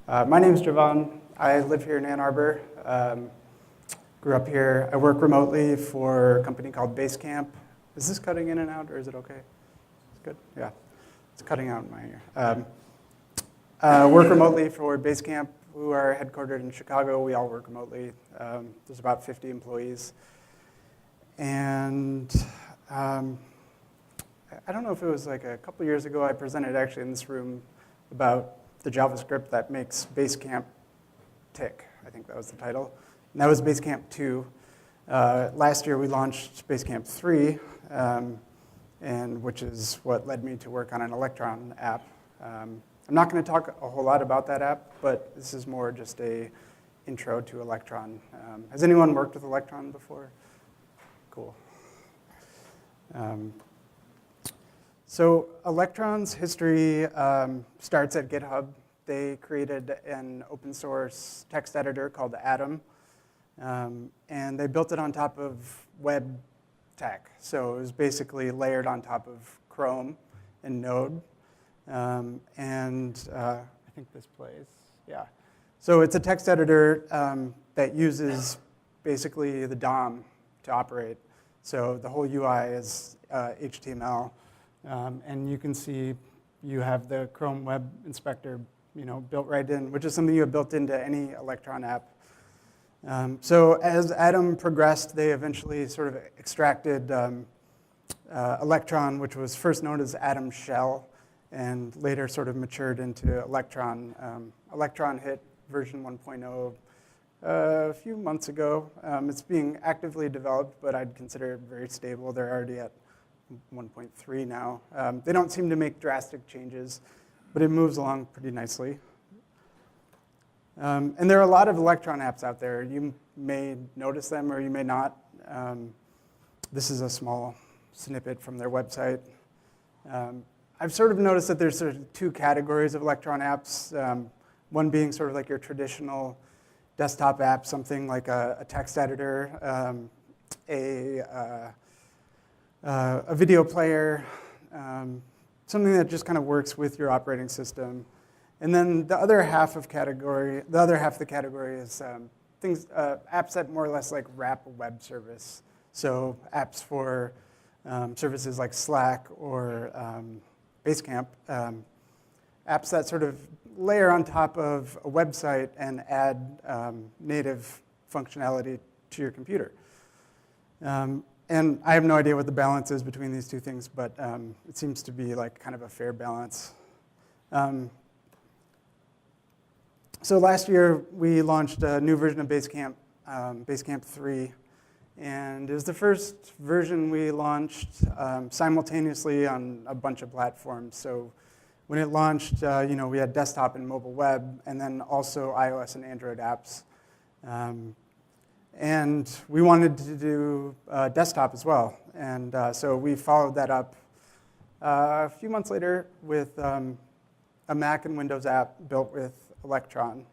My name is Javan. I live here in Ann Arbor. Grew up here. I work remotely for a company called Basecamp. Is this cutting in and out, or is it okay? It's good? Yeah. It's cutting out in my ear. Work remotely for Basecamp, who are headquartered in Chicago. We all work remotely. There's about 50 employees. And I don't know if it was like a couple years ago, I presented actually in this room about the JavaScript that makes Basecamp tick. I think that was the title. And that was Basecamp 2. Last year we launched Basecamp 3, and which is what led me to work on an Electron app. I'm not going to talk a whole lot about that app, but this is more just a intro to Electron. Has anyone worked with Electron before? Cool. So Electron's history starts at GitHub. They created an open source text editor called Atom, and they built it on top of web tech. So it was basically layered on top of Chrome and Node. I think this plays, yeah. So it's a text editor that uses basically the DOM to operate. So the whole UI is HTML. And you can see you have the Chrome Web Inspector built right in, which is something you have built into any Electron app. So as Atom progressed, they eventually sort of extracted Electron, which was first known as Atom Shell, and later sort of matured into Electron. Electron hit version 1.0 a few months ago. It's being actively developed, but I'd consider it very stable. They're already at 1.3 now. They don't seem to make drastic changes, but it moves along pretty nicely. And there are a lot of Electron apps out there. You may notice them or you may not. This is a small snippet from their website. I've sort of noticed that there's sort of two categories of Electron apps. One being sort of like your traditional desktop app, something like a text editor, a video player, something that just kind of works with your operating system. And then the other half of the category is things, apps that more or less like wrap a web service. So apps for services like Slack or Basecamp, apps that sort of layer on top of a website and add native functionality to your computer. And I have no idea what the balance is between these two things, but it seems to be like kind of a fair balance. So last year, we launched a new version of Basecamp, Basecamp 3. And it was the first version we launched simultaneously on a bunch of platforms. So when it launched, we had desktop and mobile web, and then also iOS and Android apps. And we wanted to do desktop as well. And so we followed that up a few months later with a Mac and Windows app built with Electron.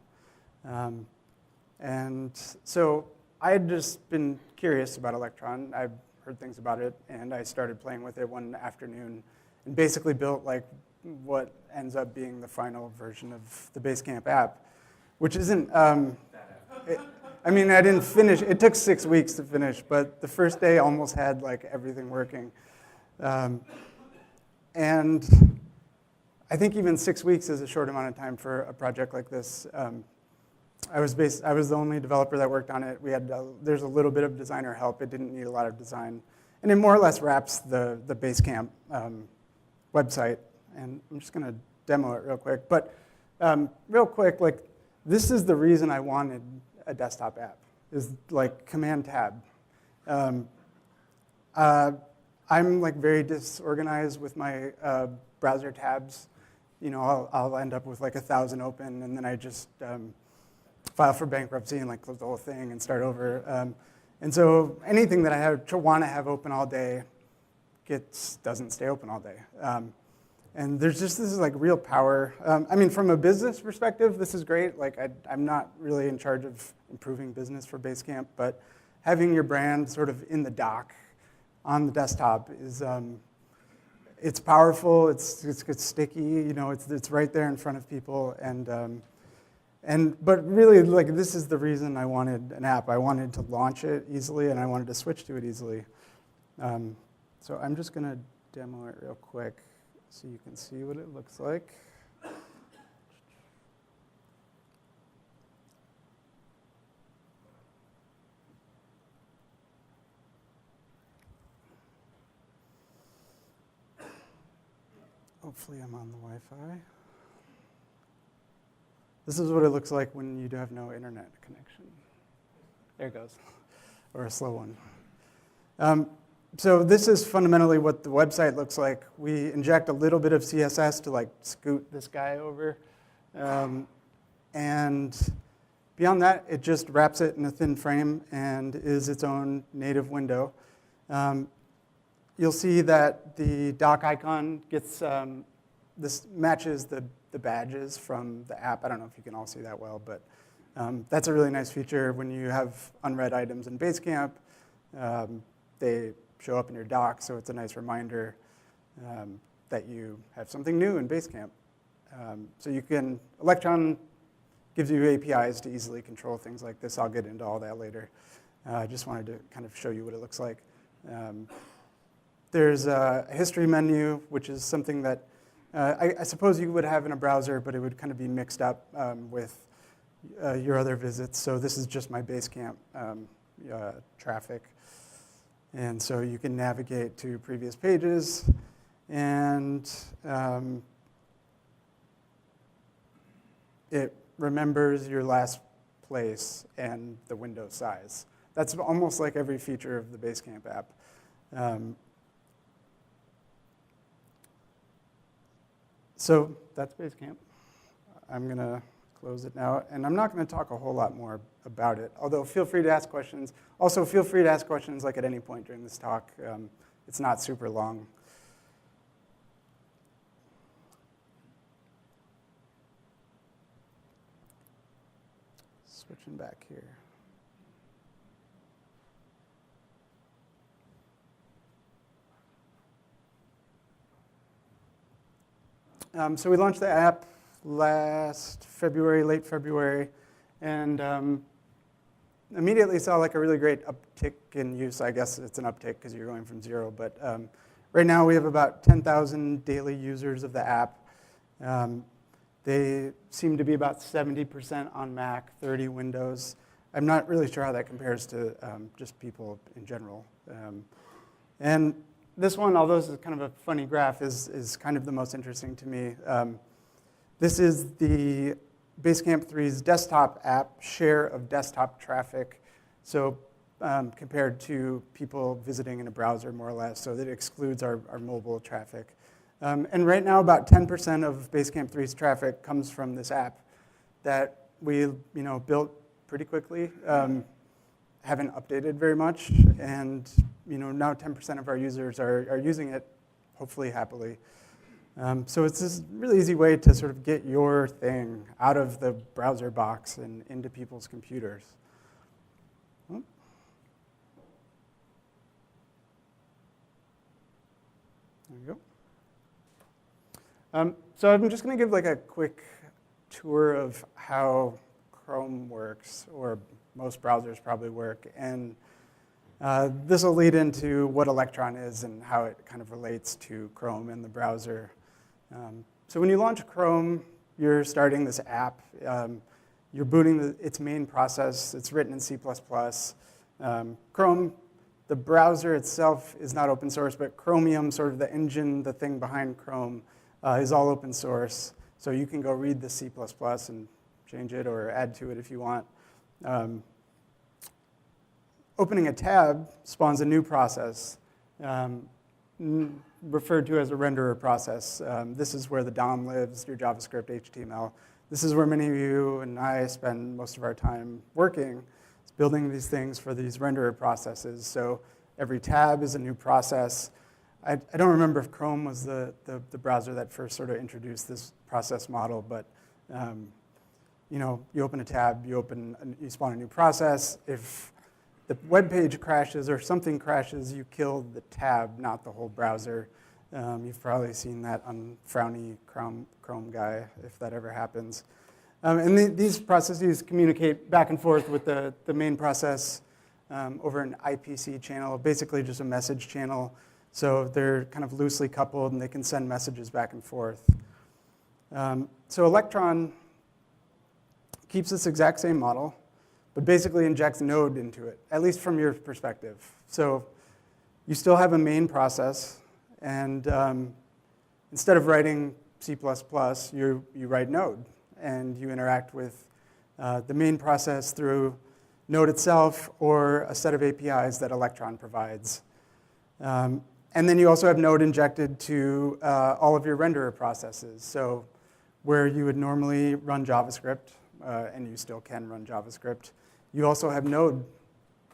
And so I had just been curious about Electron. I've heard things about it, and I started playing with it one afternoon and basically built like what ends up being the final version of the Basecamp app, which isn't, I didn't finish. It took 6 weeks to finish, but the first day almost had like everything working. And I think even 6 weeks is a short amount of time for a project like this. I was the only developer that worked on it. There's a little bit of designer help. It didn't need a lot of design. And it more or less wraps the Basecamp website. And I'm just going to demo it real quick. But real quick, like this is the reason I wanted a desktop app, is like Command Tab. I'm like very disorganized with my browser tabs. I'll end up with like 1,000 open, and then I just file for bankruptcy and like close the whole thing and start over. And so anything that I want to have open all day doesn't stay open all day. And there's just this is like real power. From a business perspective, this is great. Like I'm not really in charge of improving business for Basecamp, but having your brand sort of in the dock on the desktop is it's powerful. It's sticky. It's right there in front of people, and But really, like, this is the reason I wanted an app. I wanted to launch it easily, and I wanted to switch to it easily. So I'm just going to demo it real quick so you can see what it looks like. Hopefully I'm on the Wi-Fi. This is what it looks like when you have no internet connection. There it goes, or a slow one. So this is fundamentally what the website looks like. We inject a little bit of CSS to like scoot this guy over. And beyond that, it just wraps it in a thin frame and is its own native window. You'll see that the dock icon gets, this matches the badges from the app. I don't know if you can all see that well, but that's a really nice feature. When you have unread items in Basecamp, they show up in your dock, so it's a nice reminder that you have something new in Basecamp. So you can, Electron gives you APIs to easily control things like this. I'll get into all that later. I just wanted to kind of show you what it looks like. There's a history menu, which is something that I suppose you would have in a browser, but it would kind of be mixed up with your other visits. So this is just my Basecamp traffic. And so you can navigate to previous pages. And it remembers your last place and the window size. That's almost like every feature of the Basecamp app. So that's Basecamp. I'm going to close it now. And I'm not going to talk a whole lot more about it, although feel free to ask questions. Also, feel free to ask questions like at any point during this talk. It's not super long. Switching back here. So we launched the app last February, late February, and immediately saw like a really great uptick in use. I guess it's an uptick because you're going from 0, but right now we have about 10,000 daily users of the app. They seem to be about 70% on Mac, 30 Windows. I'm not really sure how that compares to just people in general. And this one, although this is kind of a funny graph, is kind of the most interesting to me. This is the Basecamp 3's desktop app share of desktop traffic. So compared to people visiting in a browser, more or less. So that excludes our mobile traffic. And right now, about 10% of Basecamp 3's traffic comes from this app that we built pretty quickly. Haven't updated very much, and now 10% of our users are using it, hopefully happily. So it's this really easy way to sort of get your thing out of the browser box and into people's computers. Oh. There you go. So I'm just going to give like a quick tour of how Chrome works, or most browsers probably work. And this will lead into what Electron is and how it kind of relates to Chrome and the browser. So when you launch Chrome, you're starting this app. You're booting its main process. It's written in C++. Chrome, the browser itself is not open source, but Chromium, sort of the engine, the thing behind Chrome, is all open source. So you can go read the C++ and change it or add to it if you want. Opening a tab spawns a new process, referred to as a renderer process. This is where the DOM lives, your JavaScript, HTML. This is where many of you and I spend most of our time working. It's building these things for these renderer processes. So every tab is a new process. I don't remember if Chrome was the browser that first sort of introduced this process model, but you open a tab, you spawn a new process. If the web page crashes or something crashes, you kill the tab, not the whole browser. You've probably seen that on Frowny Chrome guy, if that ever happens. And these processes communicate back and forth with the main process over an IPC channel, basically just a message channel. So they're kind of loosely coupled, and they can send messages back and forth. So Electron keeps this exact same model, but basically injects Node into it, at least from your perspective. So you still have a main process, and instead of writing C++, you write Node, and you interact with the main process through Node itself or a set of APIs that Electron provides. And then you also have Node injected to all of your renderer processes. So where you would normally run JavaScript, and you still can run JavaScript, you also have Node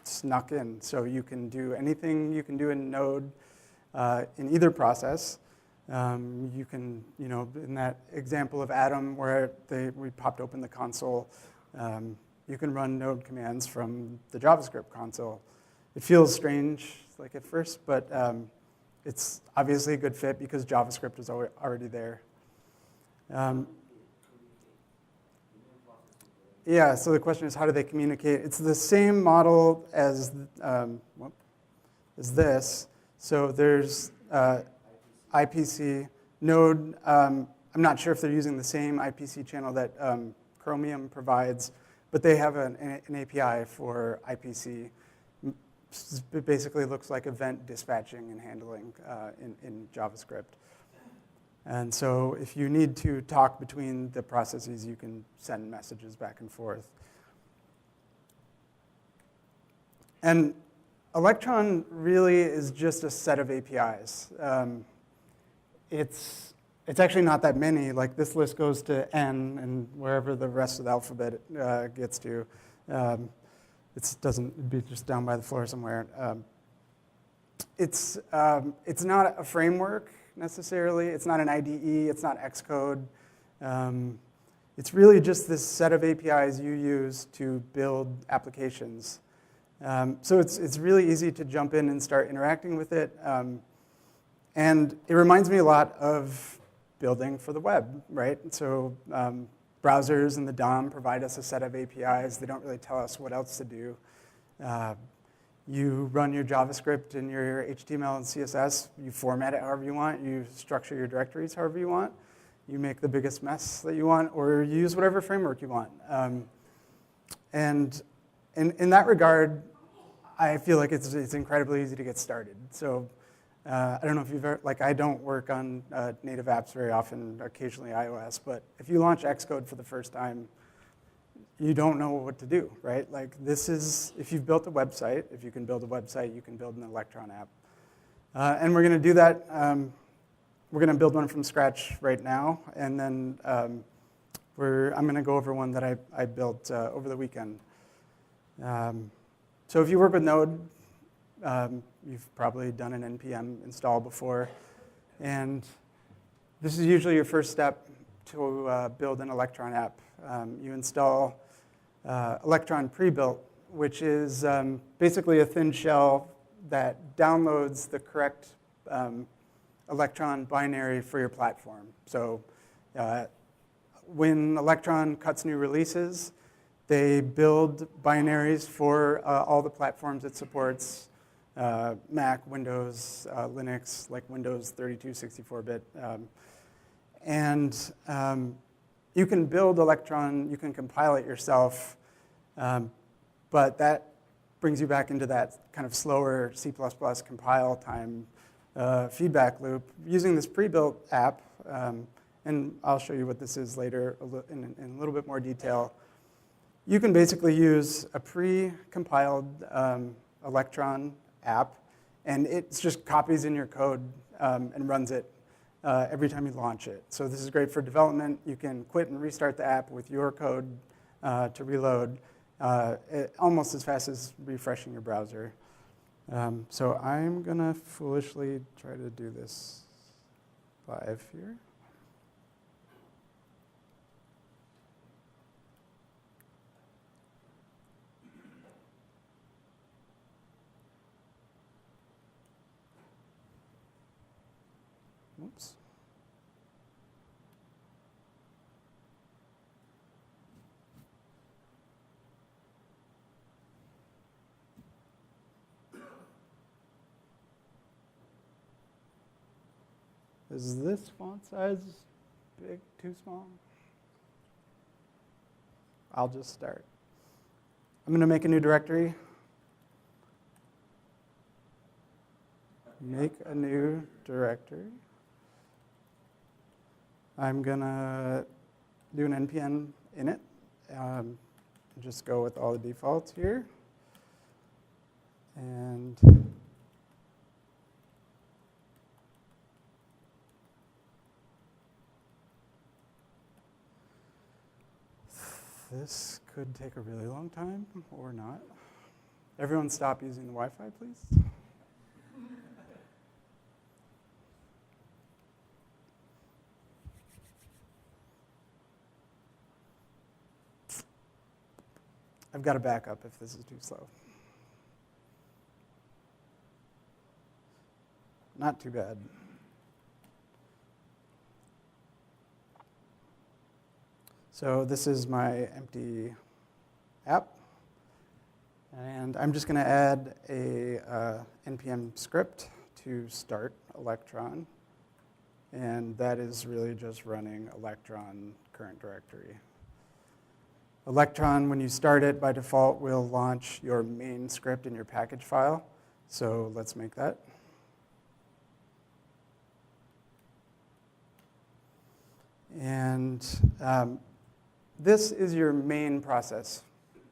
snuck in. So you can do anything you can do in Node in either process. You can, in that example of Atom where we popped open the console, you can run Node commands from the JavaScript console. It feels strange, like at first, but it's obviously a good fit because JavaScript is already there. Yeah, so the question is, how do they communicate? It's the same model as this. So there's IPC, Node. I'm not sure if they're using the same IPC channel that Chromium provides, but they have an API for IPC. It basically looks like event dispatching and handling in JavaScript. And so if you need to talk between the processes, you can send messages back and forth. And Electron really is just a set of APIs. It's actually not that many. Like this list goes to N, and wherever the rest of the alphabet gets to. It doesn't be just down by the floor somewhere. It's not a framework necessarily. It's not an IDE. It's not Xcode. It's really just this set of APIs you use to build applications. So it's really easy to jump in and start interacting with it. And it reminds me a lot of building for the web, right? So browsers and the DOM provide us a set of APIs. They don't really tell us what else to do. You run your JavaScript and your HTML and CSS. You format it however you want. You structure your directories however you want. You make the biggest mess that you want, or you use whatever framework you want. And in that regard, I feel like it's incredibly easy to get started. So I don't know if you've ever, I don't work on native apps very often, occasionally iOS, but if you launch Xcode for the first time, you don't know what to do, right? Like this is, if you've built a website, if you can build a website, you can build an Electron app. And we're going to do that. We're going to build one from scratch right now, and then I'm going to go over one that I built over the weekend. So if you work with Node, you've probably done an npm install before. And this is usually your first step to build an Electron app. You install Electron pre-built, which is basically a thin shell that downloads the correct Electron binary for your platform. So when Electron cuts new releases, they build binaries for all the platforms it supports, Mac, Windows, Linux, like Windows 32, 64-bit. And you can build Electron, you can compile it yourself, but that brings you back into that kind of slower C++ compile time feedback loop. Using this pre-built app, and I'll show you what this is later in a little bit more detail, you can basically use a pre-compiled Electron app, and it just copies in your code and runs it every time you launch it. So this is great for development. You can quit and restart the app with your code to reload almost as fast as refreshing your browser. So I'm going to foolishly try to do this live here. Oops. Is this font size big, too small? I'll just start. I'm going to make a new directory. Make a new directory. I'm going to do an npm init. Just go with all the defaults here. And this could take a really long time or not. Everyone stop using the Wi-Fi, please. I've got a backup if this is too slow. Not too bad. So this is my empty app. And I'm just going to add a npm script to start Electron. And that is really just running Electron current directory. Electron, when you start it, by default, will launch your main script in your package file. So let's make that. And this is your main process.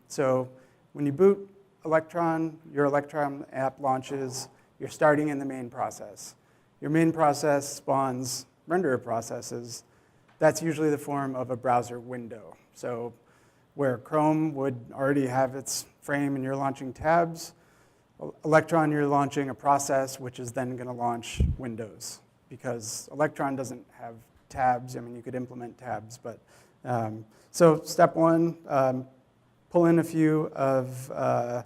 So when you boot Electron, your Electron app launches. You're starting in the main process. Your main process spawns renderer processes. That's usually the form of a browser window. So where Chrome would already have its frame and you're launching tabs, Electron, you're launching a process which is then going to launch Windows. Because Electron doesn't have tabs. I mean, you could implement tabs. But so step one, pull in a few of the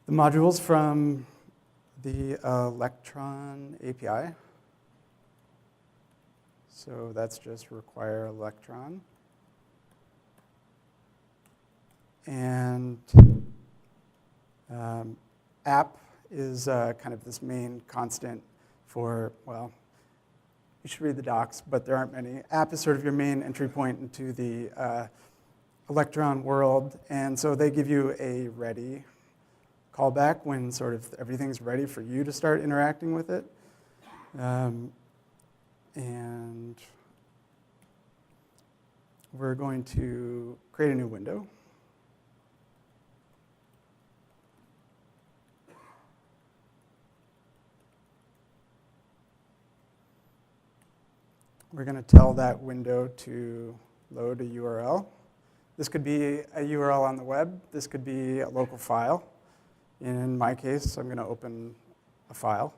modules from the Electron API. So that's just require Electron. And app is kind of this main constant for, well, you should read the docs, but there aren't many. App is sort of your main entry point into the Electron world. And so they give you a ready callback when sort of everything's ready for you to start interacting with it. And we're going to create a new window. We're going to tell that window to load a URL. This could be a URL on the web. This could be a local file. In my case, I'm going to open a file.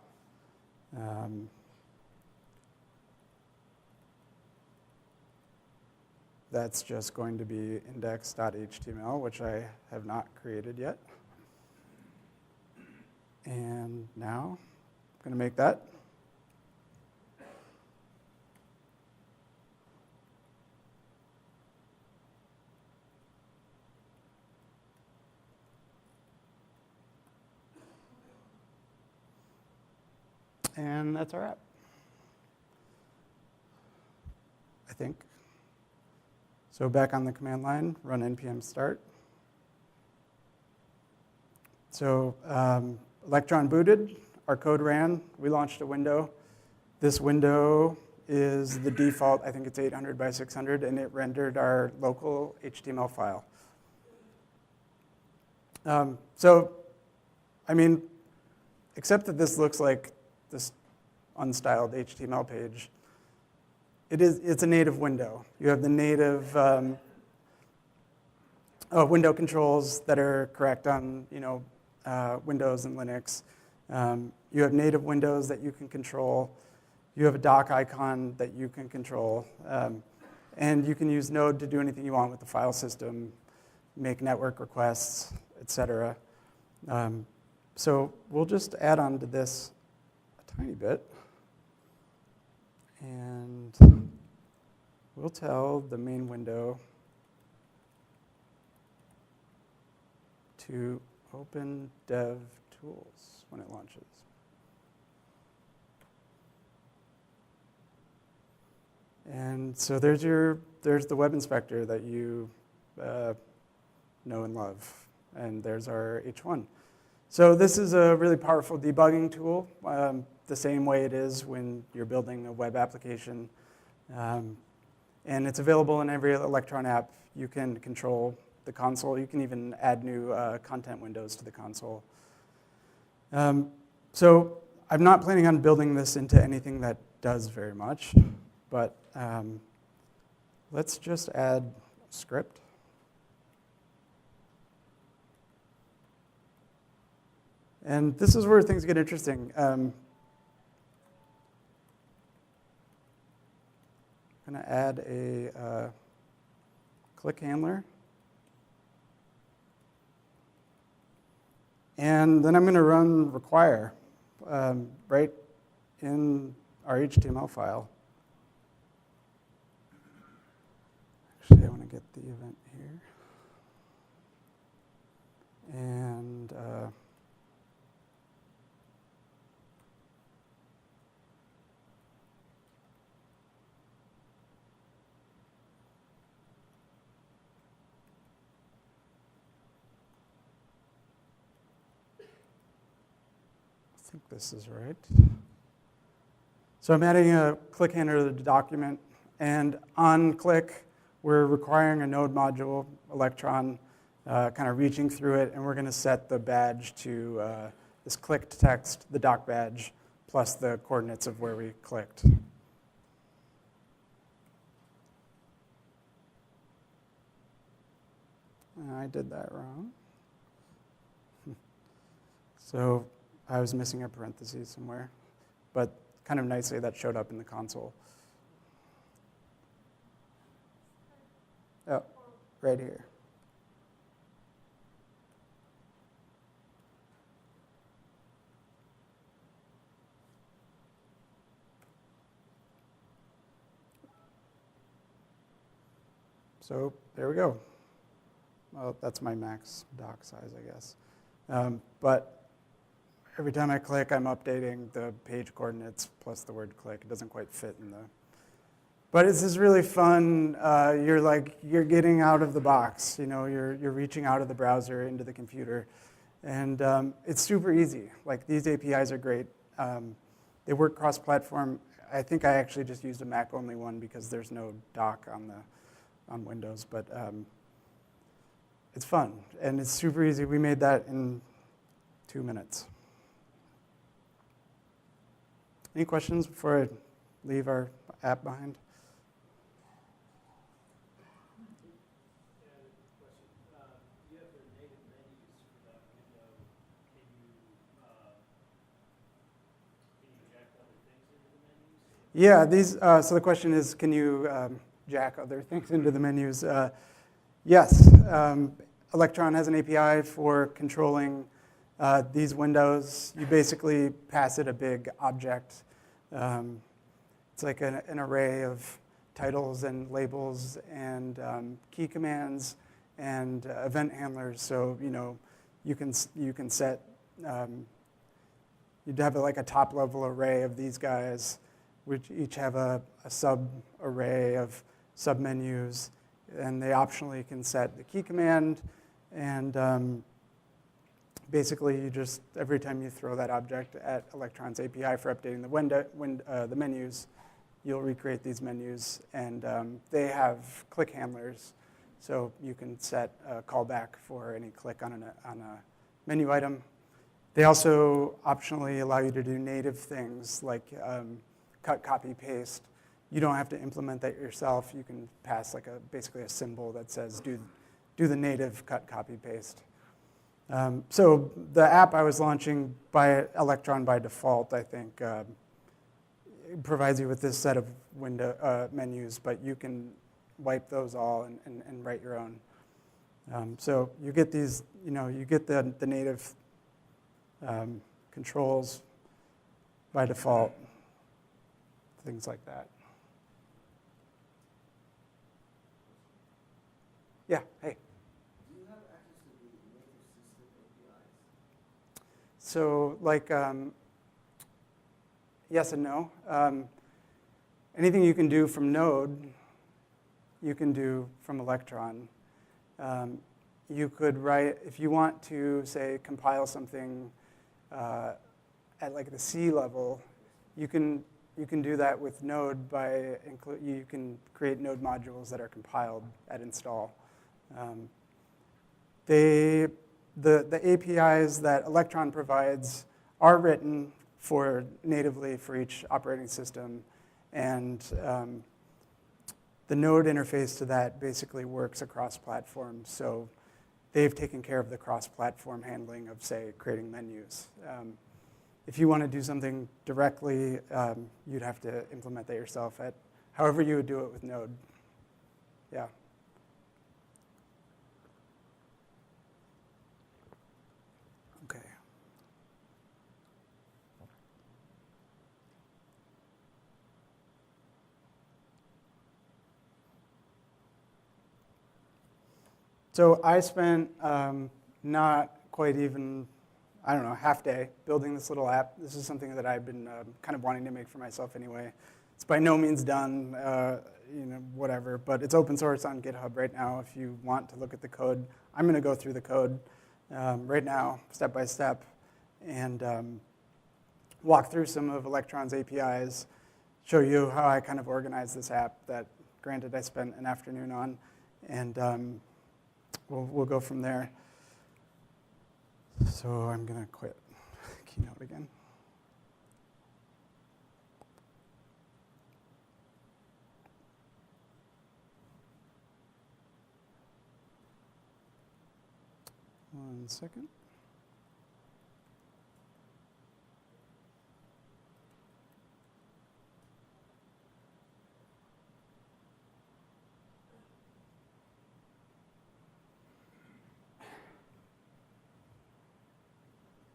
That's just going to be index.html, which I have not created yet. And now I'm going to make that. And that's our app, I think. So back on the command line, run npm start. So Electron booted, our code ran, we launched a window. This window is the default, I think it's 800 by 600, and it rendered our local HTML file. So, I mean, except that this looks like this unstyled HTML page, it's a native window. You have the native window controls that are correct on Windows and Linux. You have native windows that you can control. You have a dock icon that you can control. And you can use Node to do anything you want with the file system, make network requests, etc. So we'll just add on to this tiny bit, and we'll tell the main window to open dev tools when it launches. And so there's the web inspector that you know and love. And there's our H1. So this is a really powerful debugging tool, the same way it is when you're building a web application. And it's available in every Electron app. You can control the console. You can even add new content windows to the console. So I'm not planning on building this into anything that does very much, but let's just add a script. And this is where things get interesting. I'm going to add a click handler. And then I'm going to run require right in our HTML file. Actually, I want to get the event here. And I think this is right. So I'm adding a click handler to the document, and on click, we're requiring a node module, Electron, kind of reaching through it, and we're going to set the badge to this clicked text, the doc badge, plus the coordinates of where we clicked. I did that wrong. So I was missing a parenthesis somewhere, but kind of nicely that showed up in the console. Oh, right here. So there we go. Well, that's my max doc size, I guess. But every time I click, I'm updating the page coordinates plus the word click. It doesn't quite fit in the. But this is really fun. You're getting out of the box. You know, you're reaching out of the browser into the computer, and it's super easy. Like, these APIs are great. They work cross-platform. I think I actually just used a Mac-only one because there's no dock on Windows, but it's fun and it's super easy. We made that in 2 minutes. Any questions before I leave our app behind? You have the native menus for that window. Can you jack other things into the menus? Yeah, so the question is, can you jack other things into the menus? Yes. Electron has an API for controlling these windows. You basically pass it a big object. It's like an array of titles and labels and key commands and event handlers. So you can set. You'd have like a top level array of these guys, which each have a sub array of submenus, and they optionally can set the key command. And basically, you just, every time you throw that object at Electron's API for updating the menus, you'll recreate these menus. And they have click handlers, so you can set a callback for any click on a menu item. They also optionally allow you to do native things like cut, copy, paste. You don't have to implement that yourself. You can pass like basically a symbol that says do the native cut, copy, paste. So the app I was launching by Electron by default, I think, it provides you with this set of menus, but you can wipe those all and write your own. So you get these, you get the native controls by default, things like that. Yeah, hey. Do you have access to the native system APIs? So like, yes and no. anything you can do from Node, you can do from Electron. You could write, if you want to, say, compile something at like the C level, you can do that with Node by, you can create Node modules that are compiled at install. The APIs that Electron provides are written natively for each operating system, and the Node interface to that basically works across platforms. So they've taken care of the cross-platform handling of, say, creating menus. If you want to do something directly, you'd have to implement that yourself at however you would do it with Node. Yeah. Okay. So I spent not quite even, I don't know, half day building this little app. This is something that I've been kind of wanting to make for myself anyway. It's by no means done, whatever, but it's open source on GitHub right now if you want to look at the code. I'm going to go through the code right now, step by step, and walk through some of Electron's APIs, show you how I kind of organize this app that, granted, I spent an afternoon on, and we'll go from there. So I'm going to quit Keynote again. One second.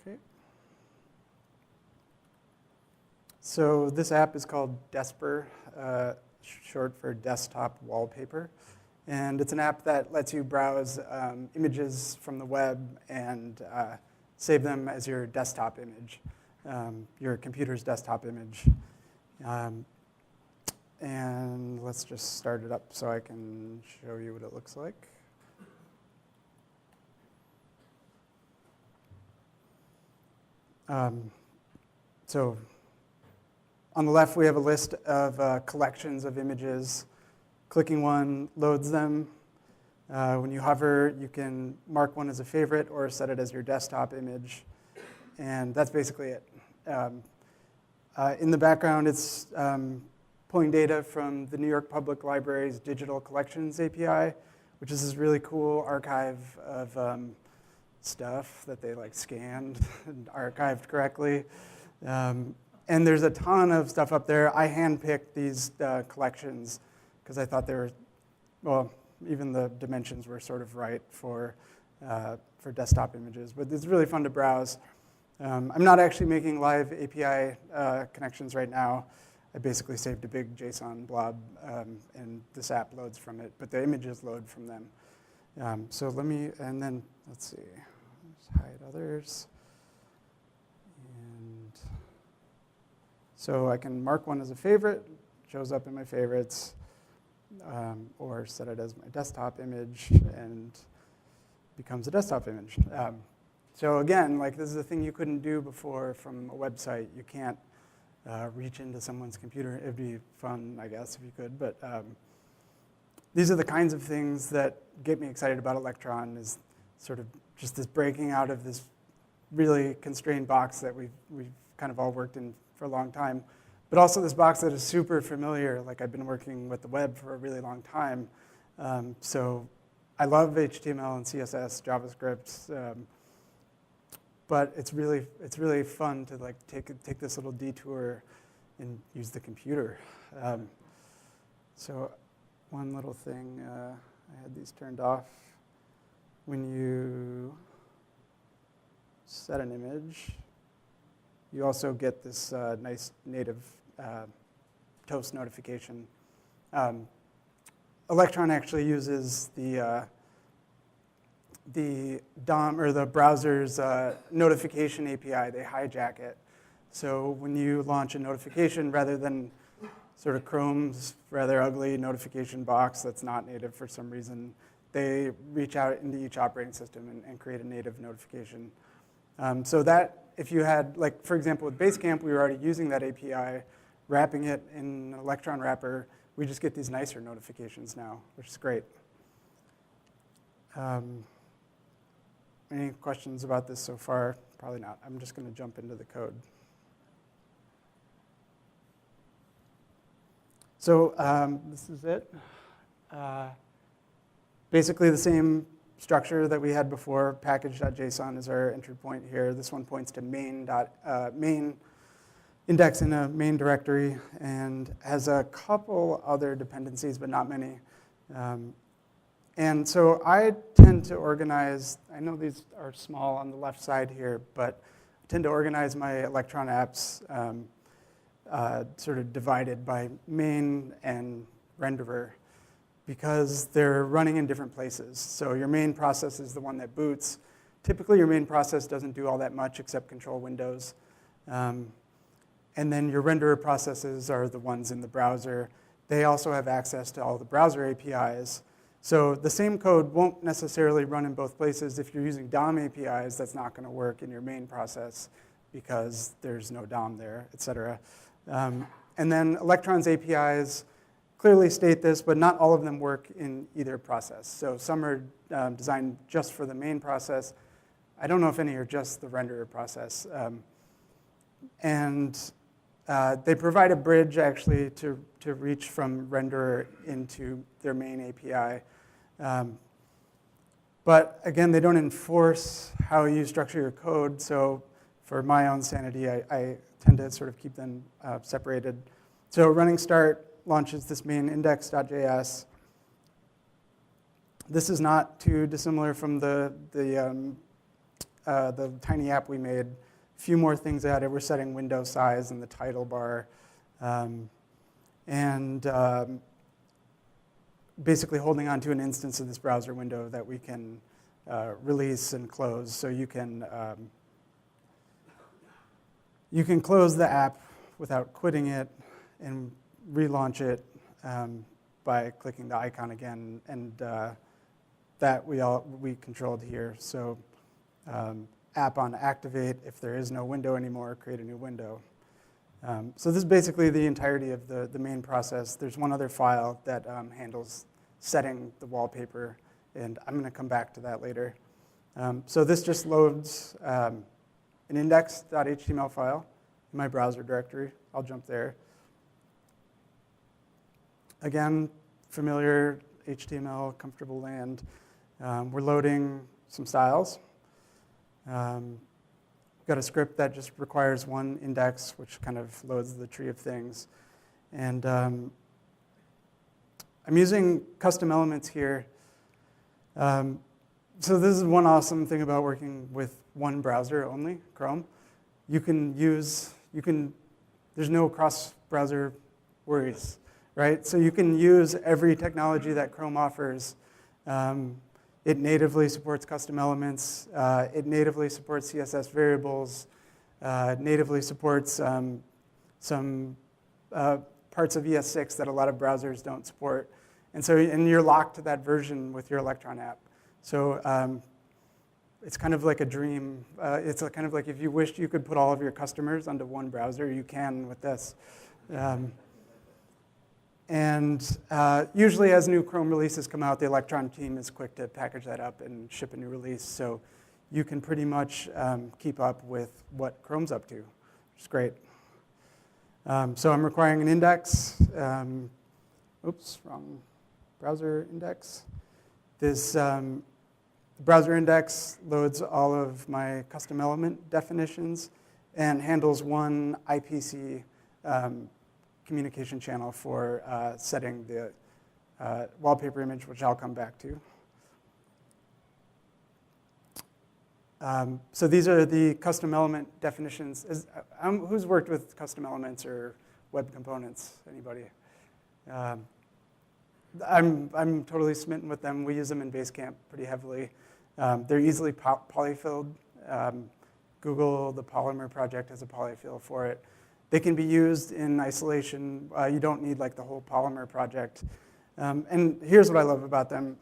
Okay. So this app is called Desper, short for Desktop Wallpaper. And it's an app that lets you browse images from the web and save them as your desktop image, your computer's desktop image. And let's just start it up so I can show you what it looks like. So on the left, we have a list of collections of images. Clicking one loads them. When you hover, you can mark one as a favorite or set it as your desktop image. And that's basically it. In the background, it's pulling data from the New York Public Library's Digital Collections API, which is this really cool archive of stuff that they scanned and archived correctly. And there's a ton of stuff up there. I handpicked these collections because I thought they were, well, even the dimensions were sort of right for desktop images. But it's really fun to browse. I'm not actually making live API connections right now. I basically saved a big JSON blob, and this app loads from it, but the images load from them. So and then let's see, let's hide others. And so I can mark one as a favorite, shows up in my favorites. Or set it as my desktop image and becomes a desktop image. So again, this is a thing you couldn't do before from a website. You can't reach into someone's computer. It'd be fun, I guess, if you could. But these are the kinds of things that get me excited about Electron, is sort of just this breaking out of this really constrained box that we've kind of all worked in for a long time. But also this box that is super familiar. I've been working with the web for a really long time. So I love HTML and CSS, JavaScript. But it's really fun to take this little detour and use the computer. So one little thing, I had these turned off. When you set an image, you also get this nice native toast notification. Electron actually uses the DOM, or the browser's notification API. They hijack it. So when you launch a notification, rather than sort of Chrome's rather ugly notification box that's not native for some reason. They reach out into each operating system and create a native notification. So that, if you had, like, for example, with Basecamp, we were already using that API, wrapping it in an Electron wrapper. We just get these nicer notifications now, which is great. Any questions about this so far? Probably not. I'm just going to jump into the code. So this is it. Basically the same structure that we had before. Package.json is our entry point here. This one points to main index in a main directory and has a couple other dependencies, but not many. And so I tend to organize, I know these are small on the left side here, but I tend to organize my Electron apps sort of divided by main and renderer because they're running in different places. So your main process is the one that boots. Typically, your main process doesn't do all that much except control windows. And then your renderer processes are the ones in the browser. They also have access to all the browser APIs. So the same code won't necessarily run in both places. If you're using DOM APIs, that's not going to work in your main process because there's no DOM there, et cetera. And then Electron's APIs clearly state this, but not all of them work in either process. So some are designed just for the main process. I don't know if any are just the renderer process. And they provide a bridge, actually, to reach from renderer into their main API. But again, they don't enforce how you structure your code. So for my own sanity, I tend to sort of keep them separated. So running start launches this main index.js. This is not too dissimilar from the tiny app we made. A few more things added. We're setting window size in the title bar. Basically holding on to an instance of this browser window that we can release and close. So you can close the app without quitting it and relaunch it by clicking the icon again. And that we controlled here. So app on activate, if there is no window anymore, create a new window. So this is basically the entirety of the main process. There's one other file that handles setting the wallpaper, and I'm going to come back to that later. So this just loads an index.html file in my browser directory. I'll jump there. Again, familiar HTML, comfortable land. We're loading some styles. We've got a script that just requires one index, which kind of loads the tree of things. And I'm using custom elements here. So this is one awesome thing about working with one browser only, Chrome. There's no cross-browser worries, right? So you can use every technology that Chrome offers. It natively supports custom elements. It natively supports CSS variables. It natively supports some parts of ES6 that a lot of browsers don't support. And you're locked to that version with your Electron app. So it's kind of like a dream. It's kind of like if you wished you could put all of your customers onto one browser, you can with this. Usually as new Chrome releases come out, the Electron team is quick to package that up and ship a new release. So you can pretty much keep up with what Chrome's up to, which is great. So I'm requiring an index. Oops, wrong browser index. This browser index loads all of my custom element definitions and handles one IPC communication channel for setting the wallpaper image, which I'll come back to. So these are the custom element definitions. Who's worked with custom elements or web components? Anybody? I'm totally smitten with them. We use them in Basecamp pretty heavily. They're easily polyfilled. Google, the Polymer project, has a polyfill for it. They can be used in isolation. You don't need like the whole Polymer project. And here's what I love about them.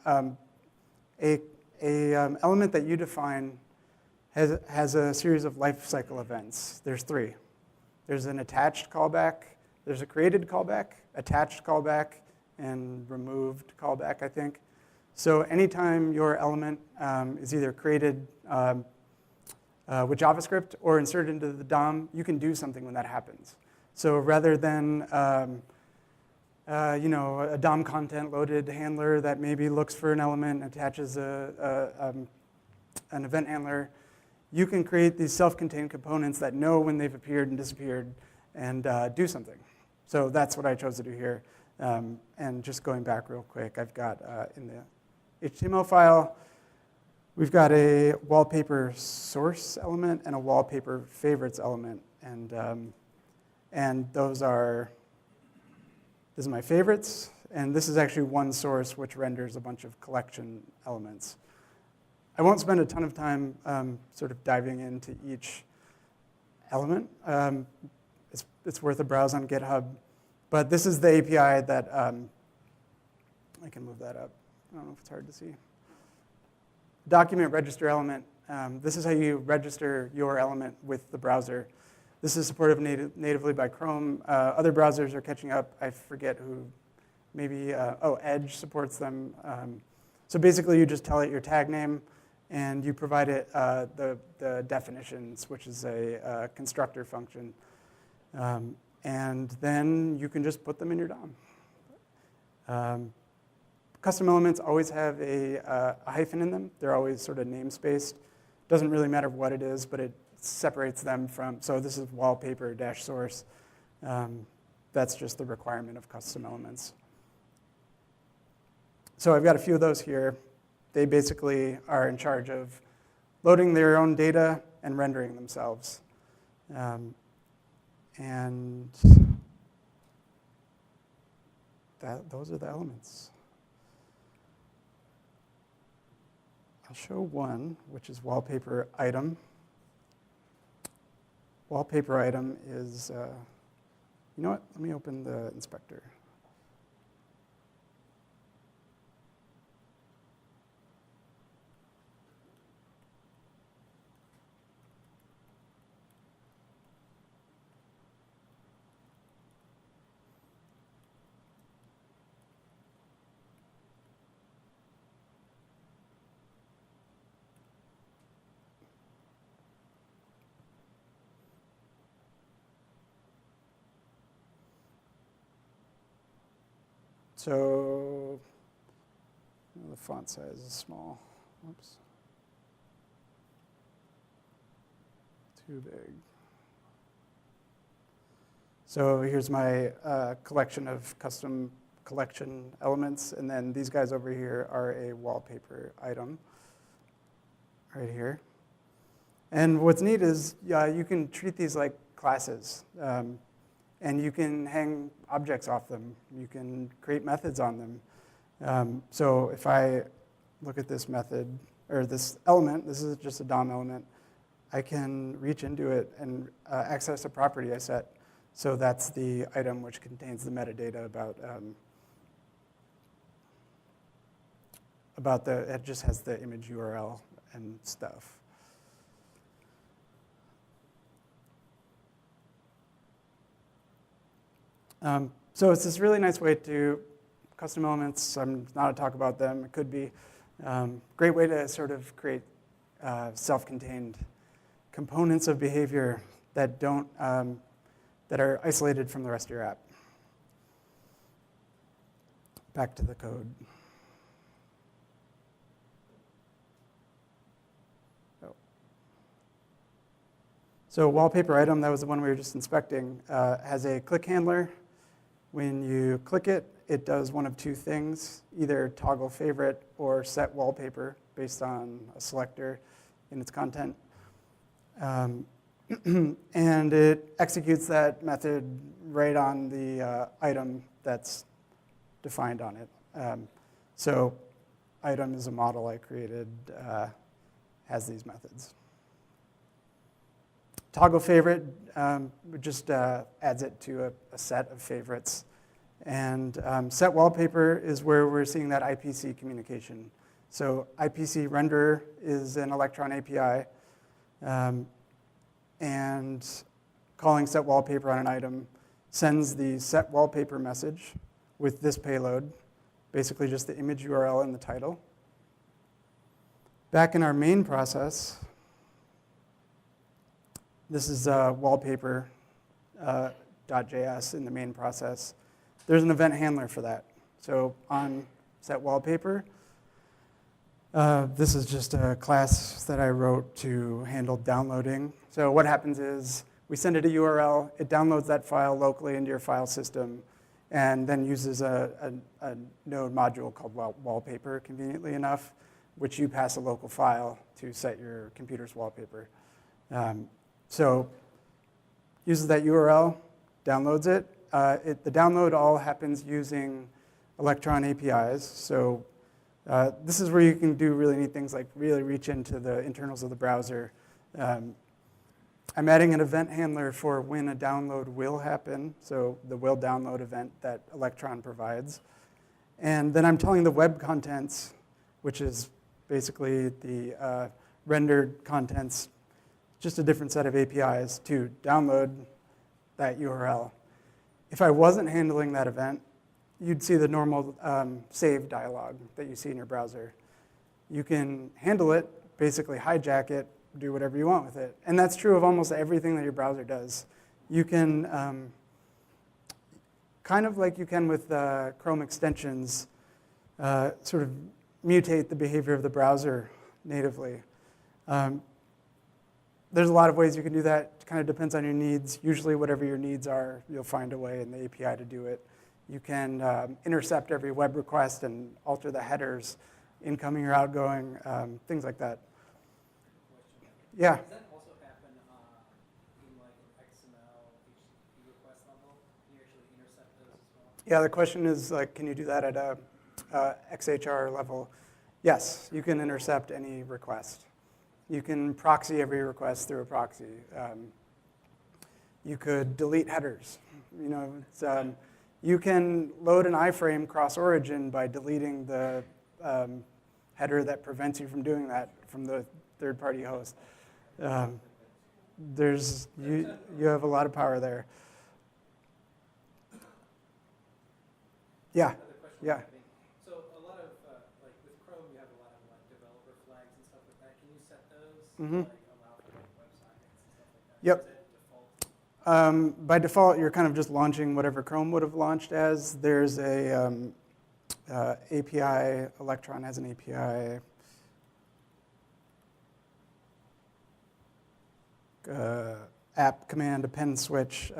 Element that you define has a series of lifecycle events. There's 3. There's an attached callback, there's a created callback, attached callback, and removed callback, I think. So anytime your element is either created with JavaScript or inserted into the DOM, you can do something when that happens. So rather than a DOM content loaded handler that maybe looks for an element and attaches an event handler, you can create these self-contained components that know when they've appeared and disappeared and do something. So that's what I chose to do here. And just going back real quick, I've got in the HTML file, we've got a wallpaper source element and a wallpaper favorites element. And those are, this is my favorites. And this is actually one source which renders a bunch of collection elements. I won't spend a ton of time sort of diving into each element. It's worth a browse on GitHub. But this is the API that, I can move that up. I don't know if it's hard to see. Document register element. This is how you register your element with the browser. This is supported natively by Chrome. Other browsers are catching up. I forget who. Maybe, Edge supports them. So basically, you just tell it your tag name, and you provide it the definitions, which is a constructor function. And then you can just put them in your DOM. Custom elements always have a hyphen in them. They're always sort of namespaced. Doesn't really matter what it is, but it separates them from, so this is wallpaper-source. That's just the requirement of custom elements. So I've got a few of those here. They basically are in charge of loading their own data and rendering themselves. And those are the elements. I'll show one, which is Wallpaper Item. Wallpaper Item is, you know what? Let me open the inspector. So the font size is small. Oops. Too big. So here's my collection of custom collection elements. And then these guys over here are a wallpaper item right here. And what's neat is you can treat these like classes. And you can hang objects off them. You can create methods on them. So if I look at this method, or this element, this is just a DOM element, I can reach into it and access a property I set. So that's the item which contains the metadata about it just has the image URL and stuff. So it's this really nice way to custom elements. I'm not to talk about them. It could be great way to sort of create self-contained components of behavior that don't that are isolated from the rest of your app. Back to the code. Oh. So wallpaper item, that was the one we were just inspecting, has a click handler. When you click it, it does one of two things, either toggle favorite or set wallpaper based on a selector in its content. And it executes that method right on the item that's defined on it. So item is a model I created, has these methods. Toggle favorite just adds it to a set of favorites. And set wallpaper is where we're seeing that IPC communication. So IPC renderer is an Electron API. And calling set wallpaper on an item sends the set wallpaper message with this payload, basically just the image URL and the title. Back in our main process, this is wallpaper.js in the main process. There's an event handler for that. So on set wallpaper, this is just a class that I wrote to handle downloading. So what happens is we send it a URL, it downloads that file locally into your file system, and then uses a Node module called Wallpaper, conveniently enough, which you pass a local file to set your computer's wallpaper. So uses that URL, downloads it. The download all happens using Electron APIs. So this is where you can do really neat things like really reach into the internals of the browser. I'm adding an event handler for when a download will happen, so the will download event that Electron provides. And then I'm telling the web contents, which is basically the rendered contents, just a different set of APIs to download that URL. If I wasn't handling that event, you'd see the normal save dialog that you see in your browser. You can handle it, basically hijack it, do whatever you want with it. And that's true of almost everything that your browser does. You can, kind of like you can with Chrome extensions, sort of mutate the behavior of the browser natively. There's a lot of ways you can do that. It kind of depends on your needs. Usually whatever your needs are, you'll find a way in the API to do it. You can intercept every web request and alter the headers, incoming or outgoing, things like that. Yeah. Does that also happen in like an XML HTTP request level? Can you actually intercept those as well? Yeah, the question is, like, can you do that at a XHR level? Yes, you can intercept any request. You can proxy every request through a proxy. You could delete headers. You know, you can load an iframe cross-origin by deleting the header that prevents you from doing that from the third-party host. You have a lot of power there. Yeah, yeah. So a lot of, like with Chrome, you have a lot of like developer flags and stuff like that. Can you set those to like allow for like websites and stuff like that? Yep. Is it default? By default, you're kind of just launching whatever Chrome would have launched as. There's a API, Electron has an API. App command append switch,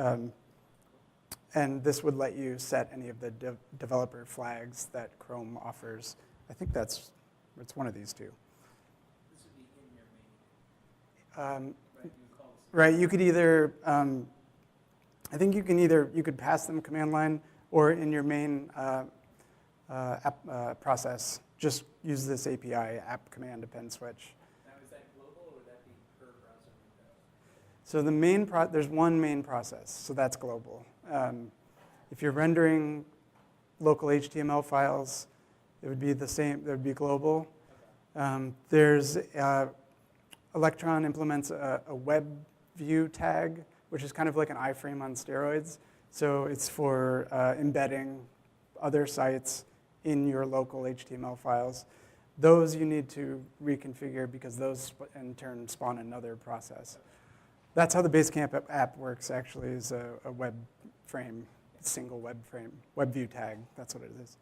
and this would let you set any of the developer flags that Chrome offers. I think it's one of these two. This would be in your main. Right, you could either, I think you could pass them command line, or in your main app process, just use this API, app command append switch. Now, is that global or would that be per browser window? So there's one main process, so that's global. If you're rendering local HTML files, it would be the same, it would be global. There's Electron implements a web view tag, which is kind of like an iframe on steroids. So it's for embedding other sites in your local HTML files. Those you need to reconfigure because those in turn spawn another process. That's how the Basecamp app works, actually, is a web frame, single web frame, web view tag. That's what it is.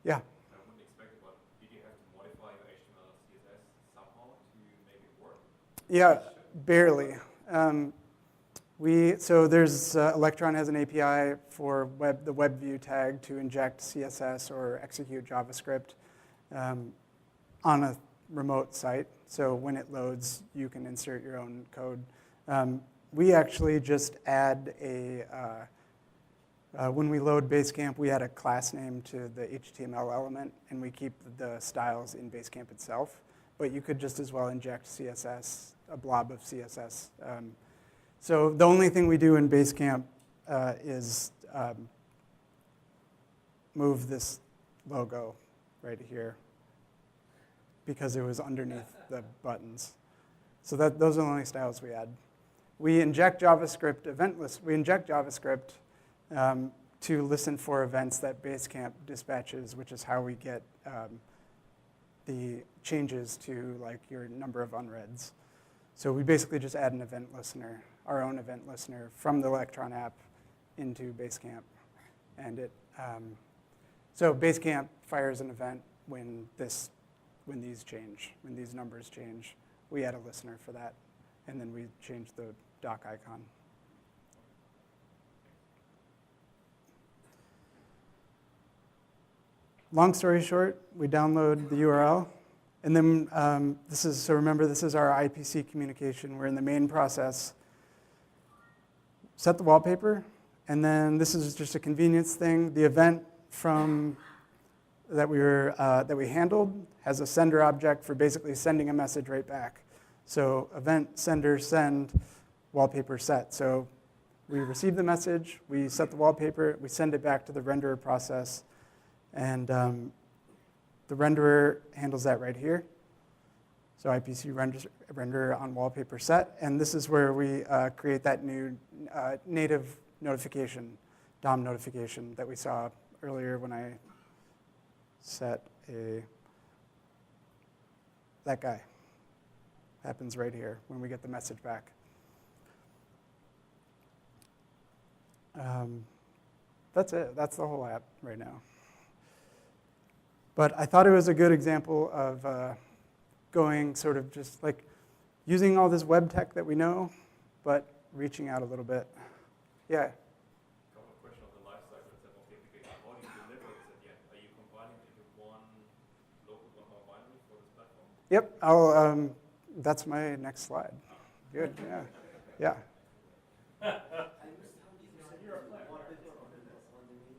Yeah. I wouldn't expect it, but did you have to modify your HTML or CSS somehow to make it work? Yeah, barely. So there's Electron has an API for the web view tag to inject CSS or execute JavaScript on a remote site. So when it loads, you can insert your own code. We actually just add when we load Basecamp, we add a class name to the HTML element, and we keep the styles in Basecamp itself. but you could just as well inject CSS, a blob of CSS. So the only thing we do in Basecamp is move this logo right here because it was underneath the buttons. So those are the only styles we add. We inject JavaScript We inject JavaScript to listen for events that Basecamp dispatches, which is how we get the changes to like your number of unreads. So we basically just add an event listener, our own event listener from the Electron app into Basecamp. And so Basecamp fires an event when these change, when these numbers change. We add a listener for that, and then we change the dock icon. Long story short, we download the URL, and then remember, this is our IPC communication. We're in the main process. Set the wallpaper, and then this is just a convenience thing. The event that we handled has a sender object for basically sending a message right back. So event sender send wallpaper set. So we receive the message, we set the wallpaper, we send it back to the renderer process, and the renderer handles that right here. So IPC renderer on wallpaper set, and this is where we create that new native notification, DOM notification that we saw earlier when I set that guy. Happens right here when we get the message back. That's it. That's the whole app right now. But I thought it was a good example of going sort of just like using all this web tech that we know, but reaching out a little bit. Yeah? Couple of questions on the lifecycle itself of the application. How do you deliver this at the end? Are you combining it into one local binary for this platform? Yep. That's my next slide. Good. Yeah. Yeah. I missed how you said the wallpaper on the main.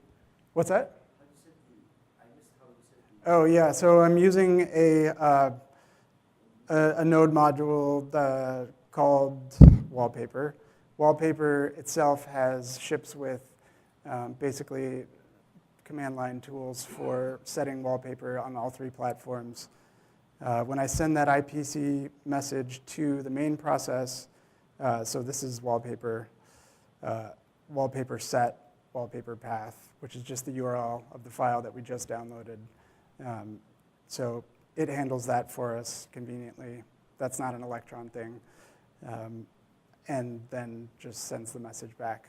What's that? I missed how you said the. Oh yeah. So I'm using a node module called Wallpaper. Wallpaper itself ships with basically command line tools for setting wallpaper on all three platforms. When I send that IPC message to the main process, so this is wallpaper, wallpaper set, wallpaper path, which is just the URL of the file that we just downloaded. So it handles that for us conveniently. That's not an Electron thing. And then just sends the message back.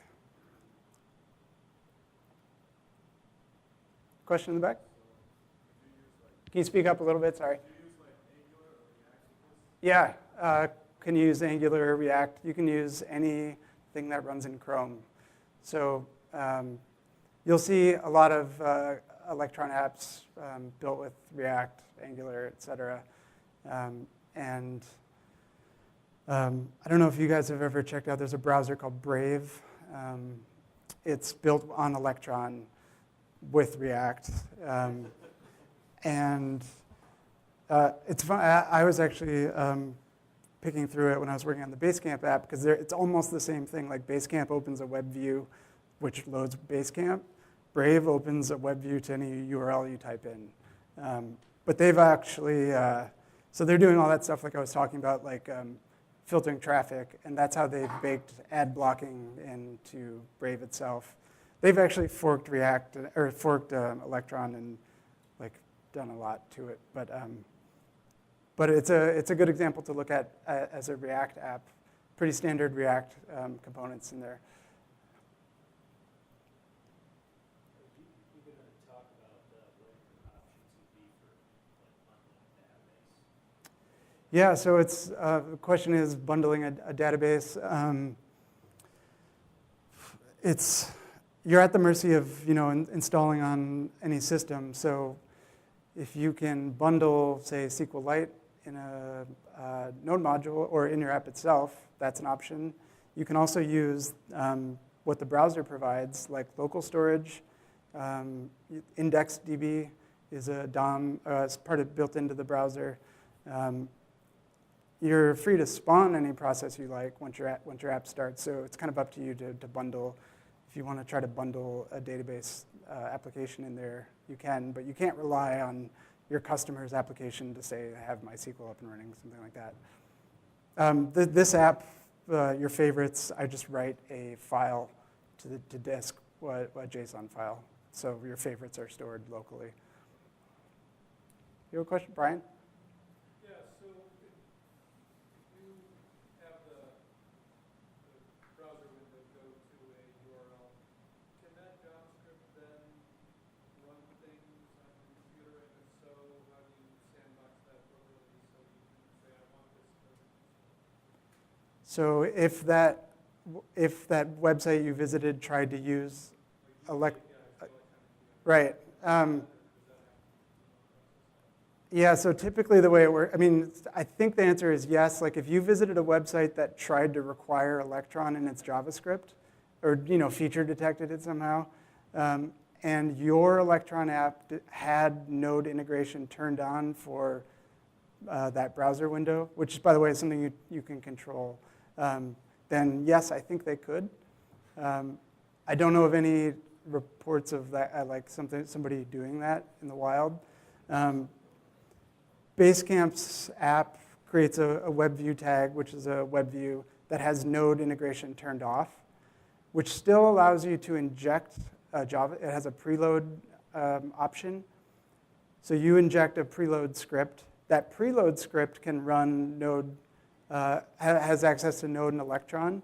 Question in the back? Can you speak up a little bit? Sorry. Yeah, can use Angular or React. You can use anything that runs in Chrome. So you'll see a lot of Electron apps built with React, Angular, et cetera. And I don't know if you guys have ever checked out, there's a browser called Brave. It's built on Electron with React. And it's fun. I was actually picking through it when I was working on the Basecamp app because it's almost the same thing. Like Basecamp opens a web view, which loads Basecamp. Brave opens a web view to any URL you type in. But they've actually, so they're doing all that stuff like I was talking about, like filtering traffic, and that's how they've baked ad blocking into Brave itself. They've actually forked React or forked Electron and like done a lot to it, but it's a good example to look at as a React app. Pretty standard React components in there. You're going to talk about what your options would be for like bundling database. Yeah, so it's the question is bundling a database. You're at the mercy of installing on any system. So if you can bundle, say, SQLite in a node module or in your app itself, that's an option. You can also use what the browser provides, like local storage. IndexedDB is a DOM, it's built into the browser. You're free to spawn any process you like once your app starts, so it's kind of up to you to bundle. If you want to try to bundle a database application in there, you can, but you can't rely on your customer's application to say, have MySQL up and running, something like that. This app, your favorites, I just write a file to disk, a JSON file. So your favorites are stored locally. You have a question, Brian? Yeah, so if you have the browser window go to a URL, can that JavaScript then run things on your computer? And if so, how do you sandbox that appropriately so you can say, I want this to So if that website you visited tried to use right. Yeah, so typically the way it works, I mean, I think the answer is yes. Like if you visited a website that tried to require Electron in its JavaScript, or feature detected it somehow, and your Electron app had Node integration turned on for that browser window, which by the way is something you can control, then yes, I think they could. I don't know of any reports of that, like somebody doing that in the wild. Basecamp's app creates a web view tag, which is a web view that has Node integration turned off, which still allows you to inject Java. It has a preload option. So you inject a preload script. That preload script can run Node, has access to Node and Electron,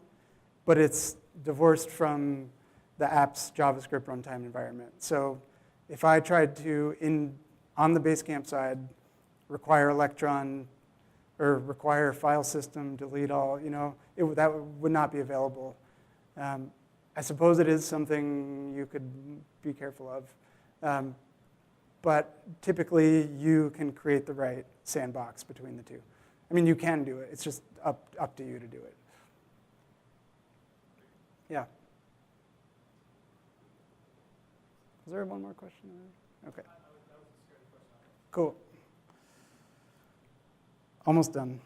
but it's divorced from the app's JavaScript runtime environment. So if I tried to, on the Basecamp side, require Electron or require file system, delete all, that would not be available. I suppose it is something you could be careful of. But typically, you can create the right sandbox between the two. I mean, you can do it. It's just up to you to do it. Yeah. Is there one more question? Okay. Cool. Almost done.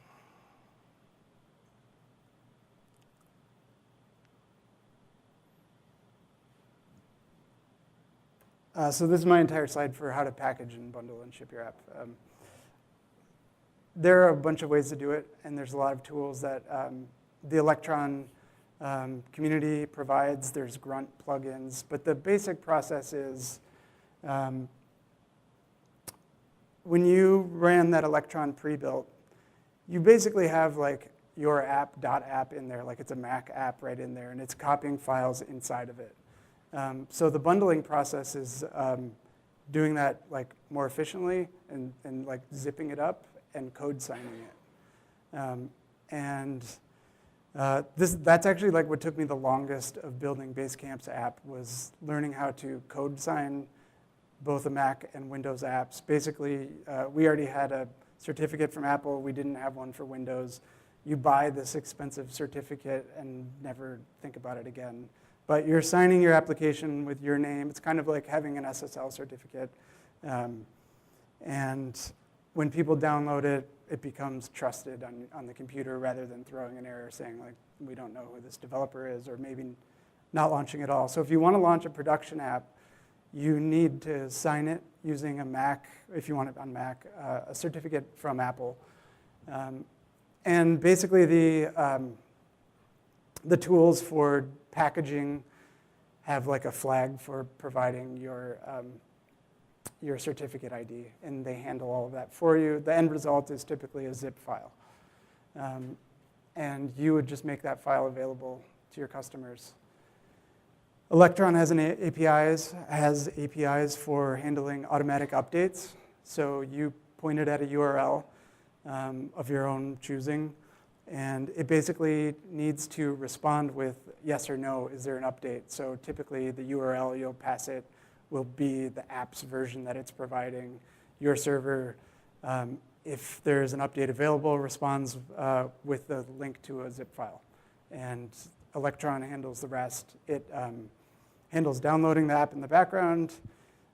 So this is my entire slide for how to package and bundle and ship your app. There are a bunch of ways to do it, and there's a lot of tools that the Electron community provides. There's Grunt plugins, but the basic process is when you ran that Electron pre-built, you basically have like your app.app in there, like it's a Mac app right in there, and it's copying files inside of it. So the bundling process is doing that like more efficiently and like zipping it up and code signing it. That's actually like what took me the longest of building Basecamp's app was learning how to code sign both a Mac and Windows apps. Basically, we already had a certificate from Apple. We didn't have one for Windows. You buy this expensive certificate and never think about it again. But you're signing your application with your name. It's kind of like having an SSL certificate. And when people download it, it becomes trusted on the computer rather than throwing an error saying, like, we don't know who this developer is, or maybe not launching at all. So if you want to launch a production app, you need to sign it using a Mac, if you want it on Mac, a certificate from Apple. And basically, the tools for packaging have like a flag for providing your certificate ID, and they handle all of that for you. The end result is typically a zip file. And you would just make that file available to your customers. Electron has APIs for handling automatic updates. So you point it at a URL of your own choosing, and it basically needs to respond with yes or no, is there an update? So typically the URL you'll pass it will be the app's version that it's providing. Your server, if there's an update available, responds with the link to a zip file. And Electron handles the rest. It handles downloading the app in the background,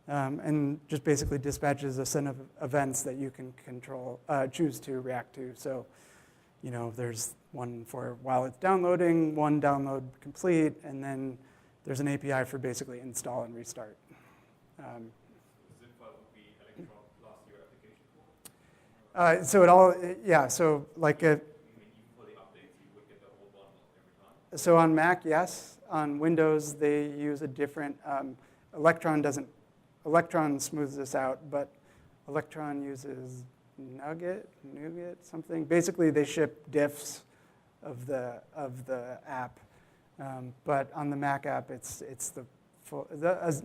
and just basically dispatches a set of events that you can choose to react to. So, there's one for while it's downloading, one download complete, and then there's an API for basically install and restart. The zip file would be Electron plus your application code? So it all, yeah, so like You mean even for the updates, you would get the whole bundle every time? so on Mac, yes. On Windows, they use a different, Electron smooths this out, but Electron uses Nougat, something. Basically, they ship diffs of the app, but on the Mac app, it's the full.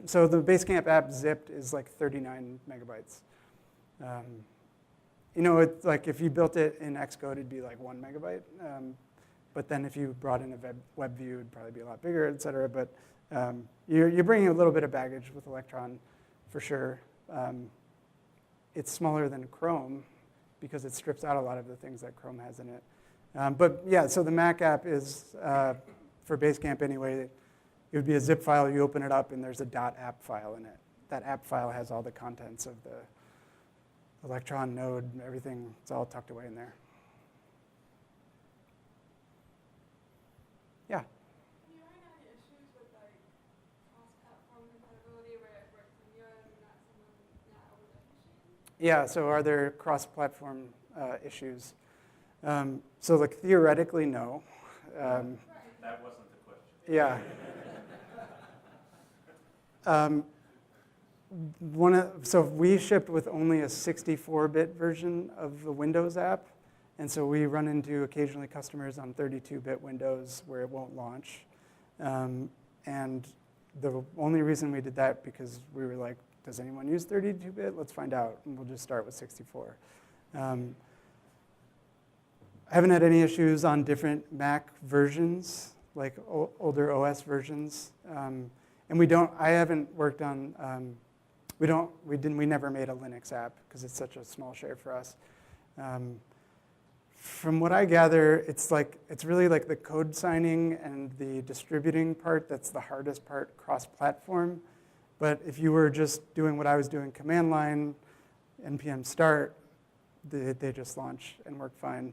So the Basecamp app zipped is like 39 megabytes. It's like if you built it in Xcode, it'd be like 1 megabyte. But then if you brought in a web view, it'd probably be a lot bigger, et cetera. But you're bringing a little bit of baggage with Electron, for sure. It's smaller than Chrome because it strips out a lot of the things that Chrome has in it. But yeah, so the Mac app is, for Basecamp anyway, it would be a zip file. You open it up, and there's a .app file in it. That app file has all the contents of the Electron node, everything. It's all tucked away in there. Yeah. Have you run any issues with like cross-platform compatibility where it works on your end and not over the machine? Yeah, so are there cross-platform issues? So like theoretically, no. That wasn't the question. Yeah. So we shipped with only a 64-bit version of the Windows app. And so we run into occasionally customers on 32-bit Windows where it won't launch. And the only reason we did that because we were like, does anyone use 32-bit? Let's find out. And we'll just start with 64. I haven't had any issues on different Mac versions, like older OS versions. And I haven't worked on, we never made a Linux app because it's such a small share for us. From what I gather, it's really like the code signing and the distributing part that's the hardest part cross-platform. But if you were just doing what I was doing, command line, npm start, they just launch and work fine.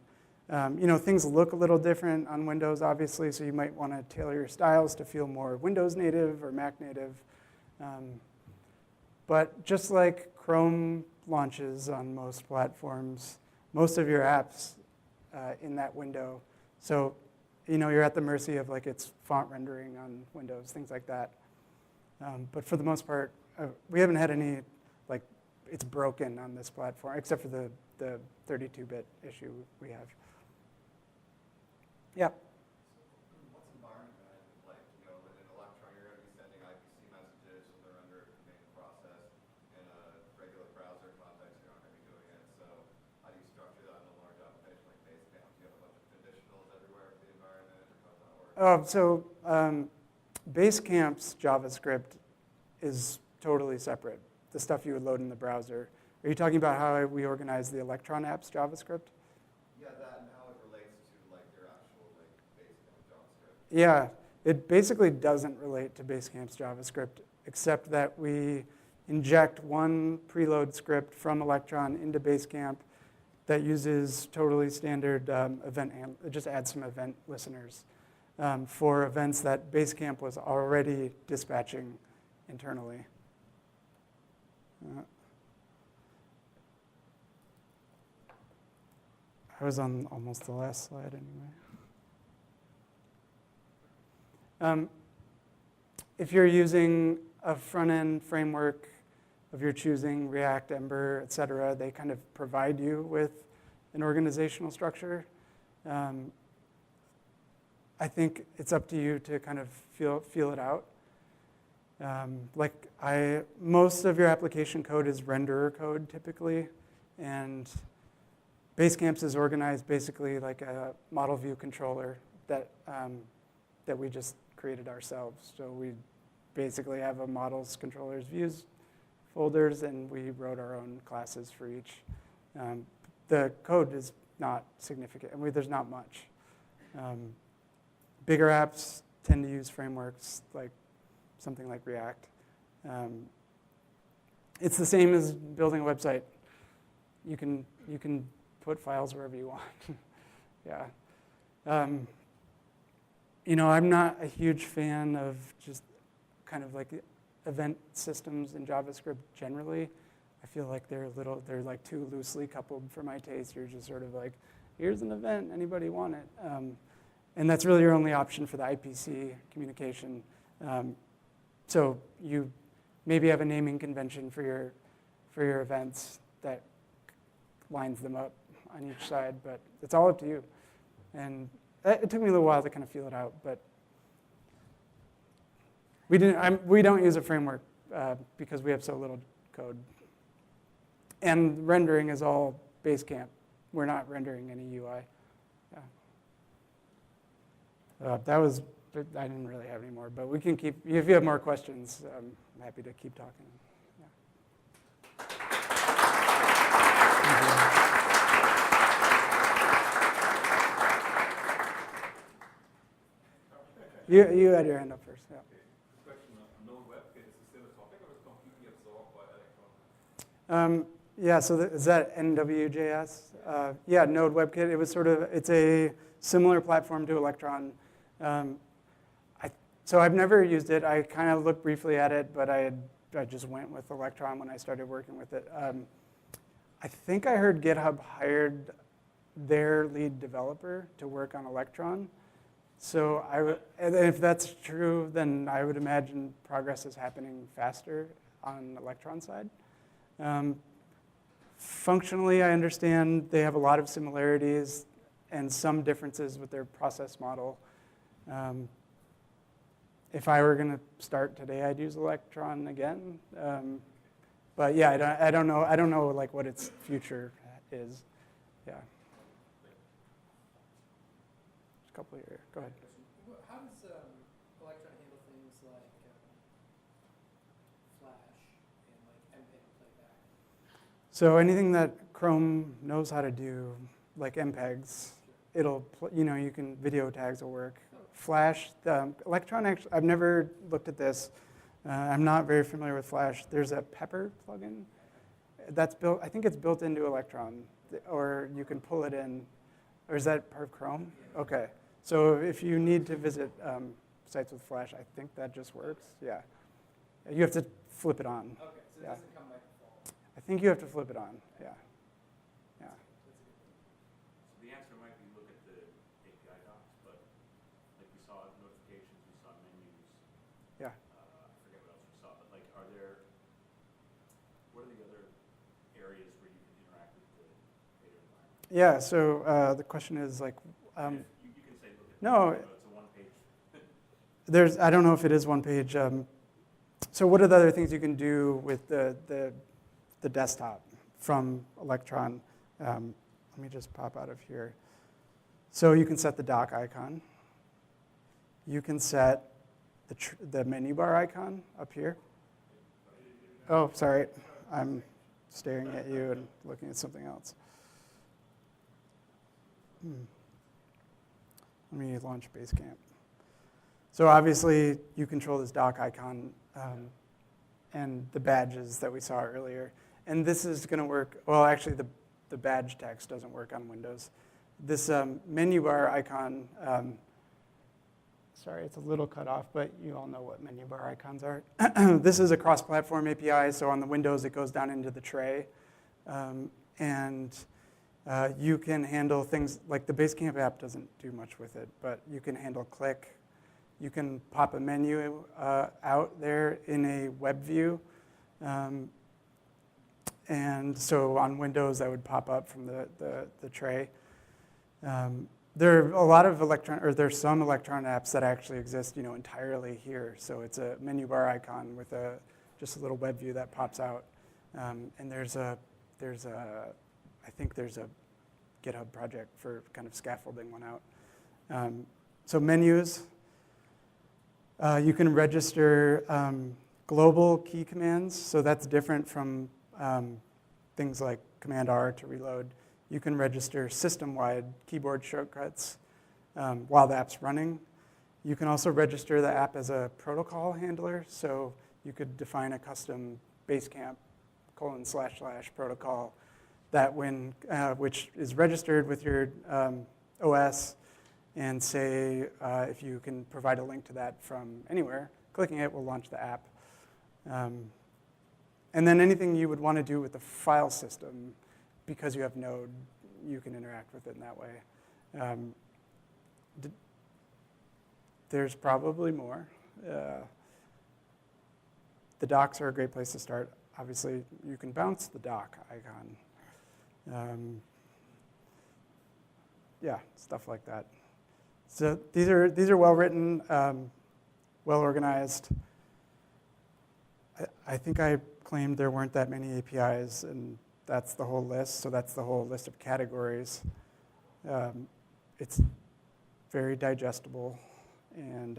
Things look a little different on Windows, obviously, so you might want to tailor your styles to feel more Windows native or Mac native. But just like Chrome launches on most platforms, most of your apps in that window. So, you're at the mercy of like its font rendering on Windows, things like that. But for the most part, we haven't had any, like, it's broken on this platform, except for the 32-bit issue we have. Yeah. What's environment management like? Within Electron, you're going to be sending IPC messages, so they're under a main process. In a regular browser context, you're not going to be doing it. So how do you structure that in a large application like Basecamp? Do you have a bunch of conditionals everywhere for the environment, or how does that work? Basecamp's JavaScript is totally separate, the stuff you would load in the browser. Are you talking about how we organize the Electron App's JavaScript? Yeah, that and how it relates to like your actual like Basecamp JavaScript. Yeah, it basically doesn't relate to Basecamp's JavaScript, except that we inject one preload script from Electron into Basecamp that uses totally standard event, it just adds some event listeners for events that Basecamp was already dispatching internally. I was on almost the last slide anyway. If you're using a front-end framework of your choosing, React, Ember, et cetera, they kind of provide you with an organizational structure. I think it's up to you to kind of feel it out. Most of your application code is renderer code typically, and Basecamp's is organized basically like a model view controller that we just created ourselves. So we basically have a models, controllers, views, folders, and we wrote our own classes for each. The code is not significant. There's not much. Bigger apps tend to use frameworks like something like React. It's the same as building a website. You can put files wherever you want. Yeah. I'm not a huge fan of just kind of like event systems in JavaScript generally. I feel like they're like too loosely coupled for my taste. You're just sort of like, here's an event, anybody want it? And that's really your only option for the IPC communication. So you maybe have a naming convention for your events that lines them up on each side, but it's all up to you. And it took me a little while to kind of feel it out, but we don't use a framework because we have so little code. And rendering is all Basecamp. We're not rendering any UI. Yeah. I didn't really have any more, but we can keep, if you have more questions, I'm happy to keep talking. Yeah. You had your hand up first. Yeah. Question on Node.js, is it still a topic or is it completely absorbed by Electron? Yeah, so is that Node.js? Yeah, Node WebKit. It was it's a similar platform to Electron. So I've never used it. I kind of looked briefly at it, but I just went with Electron when I started working with it. I think I heard GitHub hired their lead developer to work on Electron. So and if that's true, then I would imagine progress is happening faster on the Electron side. Functionally, I understand they have a lot of similarities and some differences with their process model. If I were going to start today, I'd use Electron again. But yeah, I don't know like what its future is. Yeah. Just a couple here. Go ahead. How does Electron handle things like Flash and like MPEG playback? So anything that Chrome knows how to do, like MPEGs, you can, video tags will work. Flash, Electron, actually, I've never looked at this. I'm not very familiar with Flash. There's a Pepper plugin that's built, I think it's built into Electron, or you can pull it in. Or is that part of Chrome? Okay. So if you need to visit sites with Flash, I think that just works. Yeah. You have to flip it on. Okay, so it doesn't come by default. I think you have to flip it on. Yeah. Yeah. So the answer might be look at the API docs, but like we saw notifications, we saw menus. Yeah. I forget what else we saw, but like what are the other areas where you can interact with the data environment? Yeah, so the question is like, you can say look at no, it's a one-page. I don't know if it is one page. So what are the other things you can do with the desktop from Electron? Let me just pop out of here. So you can set the dock icon. You can set the menu bar icon up here. Oh, sorry. I'm staring at you and looking at something else. Let me launch Basecamp. So obviously, you control this dock icon and the badges that we saw earlier. And this is going to work. Well, actually, the badge text doesn't work on Windows. This menu bar icon, sorry, it's a little cut off, but you all know what menu bar icons are. This is a cross-platform API, so on the Windows, it goes down into the tray. You can handle things like the Basecamp app doesn't do much with it, but you can handle click. You can pop a menu out there in a web view. And so on Windows, that would pop up from the tray. There are a lot of there's some Electron apps that actually exist, entirely here. So it's a menu bar icon with just a little web view that pops out. And I think there's a GitHub project for kind of scaffolding one out. So menus, you can register global key commands. So that's different from things like Command R to reload. You can register system-wide keyboard shortcuts while the app's running. You can also register the app as a protocol handler. So you could define a custom Basecamp protocol that when, which is registered with your OS, and say if you can provide a link to that from anywhere, clicking it will launch the app. And then anything you would want to do with the file system, because you have Node, you can interact with it in that way. There's probably more. The docs are a great place to start. Obviously, you can bounce the doc icon. Yeah, stuff like that. So these are well written, well organized. I think I claimed there weren't that many APIs, and that's the whole list. So that's the whole list of categories. It's very digestible, and